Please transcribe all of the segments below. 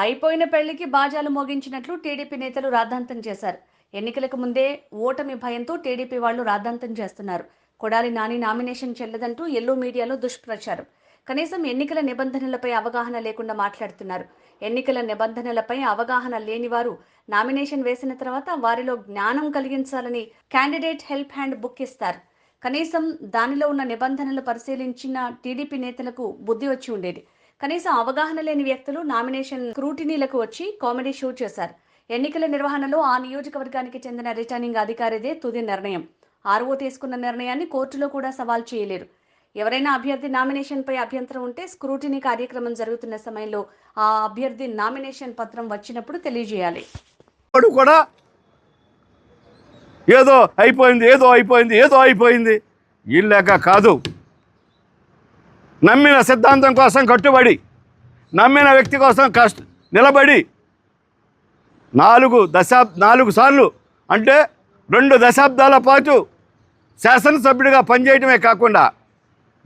అయిపోయిన పెళ్లికి బాజాలు మోగించినట్లు టీడీపీ నేతలు రాద్ధాంతం చేశారు. ఎన్నికలకు ముందే ఓటమి భయంతో టీడీపీ వాళ్ళు రాద్ధాంతం చేస్తున్నారు. కొడాలి నాని నామినేషన్ చెల్లదంటూ ఎల్లో మీడియాలో దుష్ప్రచారం. కనీసం ఎన్నికల నిబంధనలపై అవగాహన లేకుండా మాట్లాడుతున్నారు. ఎన్నికల నిబంధనలపై అవగాహన లేని వారు నామినేషన్ వేసిన తర్వాత వారిలో జ్ఞానం కలిగించాలని క్యాండిడేట్ హెల్ప్ హ్యాండ్ బుక్ ఇస్తారు. కనీసం దానిలో ఉన్న నిబంధనలు పరిశీలించిన టీడీపీ నేతలకు బుద్ధి వచ్చి ఉండేది. కనీసం అవగాహన లేని వ్యక్తులు నామినేషన్ స్క్రూటినీలకు వచ్చి కామెడీ షో చేశారు. ఎన్నికల నిర్వహణలో ఆ నియోజకవర్గానికి చెందిన రిటర్నింగ్ అధికారిదే తుది నిర్ణయం. ఆర్ఓ తీసుకున్న నిర్ణయాన్ని కోర్టులో కూడా సవాల్ చేయలేరు. ఎవరైనా అభ్యర్థి నామినేషన్పై అభ్యంతరం ఉంటే స్క్రూటినీ కార్యక్రమం జరుగుతున్న సమయంలో ఆ అభ్యర్థి నామినేషన్ పత్రం వచ్చినప్పుడు తెలియజేయాలి. కూడా ఏదో అయిపోయింది వీళ్ళక కాదు. నమ్మిన సిద్ధాంతం కోసం కట్టుబడి, నమ్మిన వ్యక్తి కోసం నిలబడి 4 సార్లు అంటే 2 దశాబ్దాల పాటు శాసనసభ్యుడిగా పనిచేయటమే కాకుండా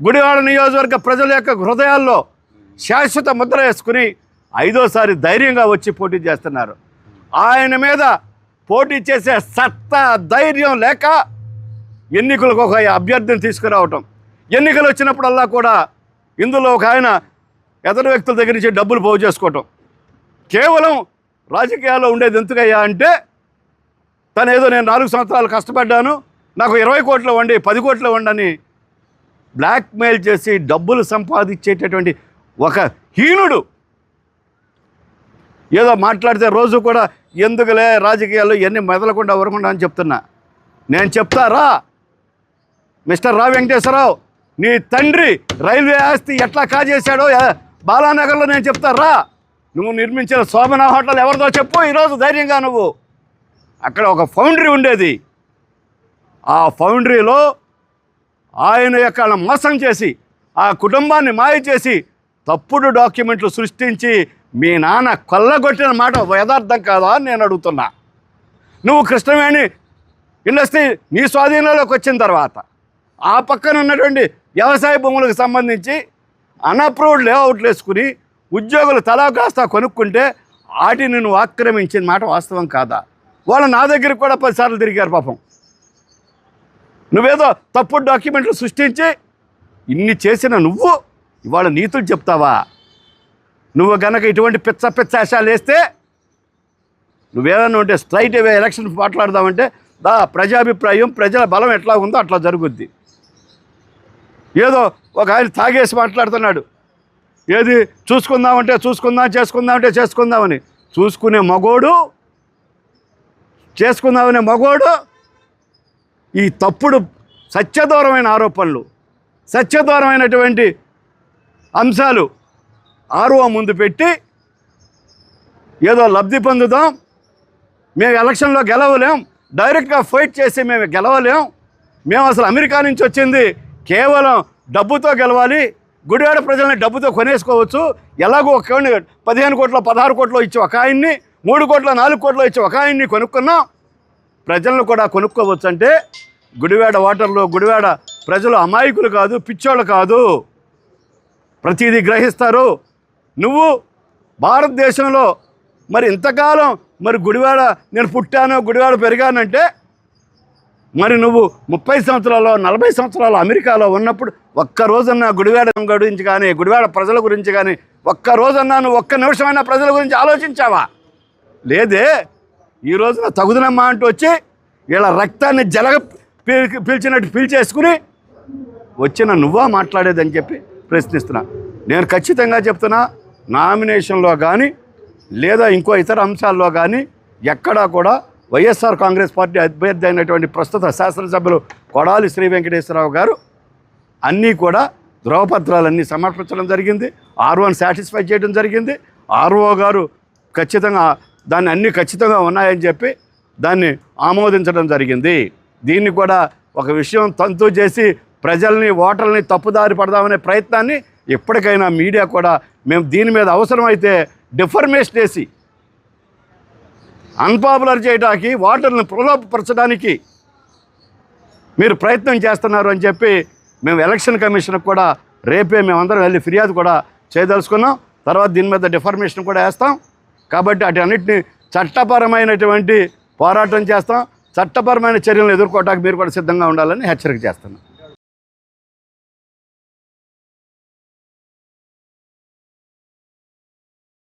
గుడివాడ నియోజకవర్గ ప్రజల యొక్క హృదయాల్లో శాశ్వత ముద్ర వేసుకుని 5వ ధైర్యంగా వచ్చి పోటీ చేస్తున్నారు. ఆయన మీద పోటీ చేసే సత్తా ధైర్యం లేక ఎన్నికలకు ఒక అభ్యర్థిని తీసుకురావటం, ఎన్నికలు వచ్చినప్పుడల్లా కూడా ఇందులో ఒక ఆయన ఎదరు వ్యక్తుల దగ్గర నుంచి డబ్బులు పోగు చేసుకోవటం. కేవలం రాజకీయాల్లో ఉండేది ఎందుకయ్యా అంటే తను నేను 4 సంవత్సరాలు కష్టపడ్డాను, నాకు 20 కోట్లు ఇవ్వండి, 10 కోట్లు ఇవ్వండి అని బ్లాక్మెయిల్ చేసి డబ్బులు సంపాదించేటటువంటి ఒక హీనుడు. ఏదో మాట్లాడితే రోజు కూడా ఎందుకులే రాజకీయాల్లో ఎన్ని మెదలకుండా వరకుండా అని చెప్తున్నా. నేను చెప్తారా మిస్టర్ రా వెంకటేశ్వరరావు, నీ తండ్రి రైల్వే ఆస్తి ఎట్లా కాజేశాడో బాలానగర్లో నేను చెప్తారా. నువ్వు నిర్మించిన శోభనా హోటల్ ఎవరిదో చెప్పు. ఈరోజు ధైర్యంగా నువ్వు అక్కడ ఒక ఫౌండరీ ఉండేది, ఆ ఫౌండరీలో ఆయన యొక్క మోసం చేసి ఆ కుటుంబాన్ని మాయ చేసి తప్పుడు డాక్యుమెంట్లు సృష్టించి మీ నాన్న కొల్లగొట్టిన మాట యథార్థం కాదా అని నేను అడుగుతున్నా. నువ్వు కృష్ణవేణి ఇండస్ట్రీ నీ స్వాధీనంలోకి వచ్చిన తర్వాత ఆ పక్కన ఉన్నటువంటి వ్యవసాయ భూములకు సంబంధించి అన్అప్రూవ్డ్ లేఅవుట్లు వేసుకుని ఉద్యోగులు తలా కాస్త కొనుక్కుంటే వాటిని నువ్వు ఆక్రమించిన మాట వాస్తవం కాదా? వాళ్ళు నా దగ్గరికి కూడా 10 సార్లు తిరిగారు పాపం. నువ్వేదో తప్పుడు డాక్యుమెంట్లు సృష్టించి ఇన్ని చేసిన నువ్వు ఇవాళ నీతులు చెప్తావా? నువ్వు గనక ఇటువంటి పిచ్చ ఆశాలు వేస్తే నువ్వేదన్నా ఉంటే స్ట్రైట్ అవే ఎలక్షన్ మాట్లాడదామంటే ప్రజాభిప్రాయం ప్రజల బలం ఎట్లా ఉందో అట్లా జరుగుద్ది. ఏదో ఒక ఆయన తాగేసి మాట్లాడుతున్నాడు, ఏది చేసుకుందామంటే చేసుకుందామని చేసుకుందామనే మగోడు ఈ తప్పుడు సత్యదూరమైన ఆరోపణలు, సత్యదూరమైనటువంటి అంశాలు ఆర్ఓ ముందు పెట్టి ఏదో లబ్ధి పొందుదాం, మేము ఎలక్షన్లో గెలవలేం, డైరెక్ట్గా ఫైట్ చేసి మేము గెలవలేం, మేము అసలు అమెరికా నుంచి వచ్చింది కేవలం డబ్బుతో గెలవాలి, గుడివాడ ప్రజల్ని డబ్బుతో కొనేసుకోవచ్చు, ఎలాగో ఒక 15 కోట్లు 16 కోట్లు ఇచ్చి ఒక ఆయన్ని, 3 కోట్లు 4 కోట్లు ఇచ్చి ఒక ఆయన్ని కొనుక్కున్నాం, ప్రజలను కూడా కొనుక్కోవచ్చు అంటే గుడివాడ ఓటర్లు, గుడివాడ ప్రజలు అమాయకులు కాదు, పిచ్చోళ్ళు కాదు, ప్రతిదీ గ్రహిస్తారు. నువ్వు భారతదేశంలో మరి ఇంతకాలం మరి గుడివాడ నేను పుట్టాను, గుడివాడ పెరిగానంటే మరి నువ్వు 30 సంవత్సరాలు 40 సంవత్సరాలు అమెరికాలో ఉన్నప్పుడు ఒక్కరోజన్నా గుడివాడ గురించి కానీ గుడివాడ ప్రజల గురించి కానీ ఒక్కరోజన్నా నువ్వు ఒక్క నిమిషమైనా ప్రజల గురించి ఆలోచించావా? లేదే. ఈ రోజున తగుదనమ్మా అంటూ వచ్చి ఇలా రక్తాన్ని పీల్చినట్టు పీల్చేసుకుని వచ్చిన నువ్వా మాట్లాడేదని చెప్పి ప్రశ్నిస్తున్నా. నేను ఖచ్చితంగా చెప్తున్నా, నామినేషన్లో కానీ లేదా ఇంకో ఇతర అంశాల్లో కానీ ఎక్కడా కూడా వైఎస్ఆర్ కాంగ్రెస్ పార్టీ అభ్యర్థి అయినటువంటి ప్రస్తుత శాసనసభ్యులు కొడాలి శ్రీ వెంకటేశ్వరరావు గారు అన్నీ కూడా ధ్రువపత్రాలన్నీ సమర్పించడం జరిగింది, ఆర్ఓని సాటిస్ఫై చేయడం జరిగింది. ఆర్ఓ గారు ఖచ్చితంగా దాన్ని అన్నీ ఖచ్చితంగా ఉన్నాయని చెప్పి దాన్ని ఆమోదించడం జరిగింది. దీన్ని కూడా ఒక విషయం తంతు చేసి ప్రజల్ని ఓటర్లని తప్పుదారి పడదామనే ప్రయత్నాన్ని ఎప్పటికైనా మీడియా కూడా మేము దీని మీద అవసరమైతే డిఫర్మేషన్ వేసి అన్పాపులర్ చేయడానికి, ఓటర్లను ప్రలోభపరచడానికి మీరు ప్రయత్నం చేస్తున్నారు అని చెప్పి మేము ఎలక్షన్ కమిషన్కి కూడా రేపే మేమందరం వెళ్ళి ఫిర్యాదు కూడా చేయదలుచుకున్నాం. తర్వాత దీని మీద డిఫర్మేషన్ కూడా వేస్తాం. కాబట్టి అన్నిటిని చట్టపరమైనటువంటి పోరాటం చేస్తాం. చట్టపరమైన చర్యలను ఎదుర్కోవడానికి మీరు కూడా సిద్ధంగా ఉండాలని హెచ్చరిక చేస్తున్నాం.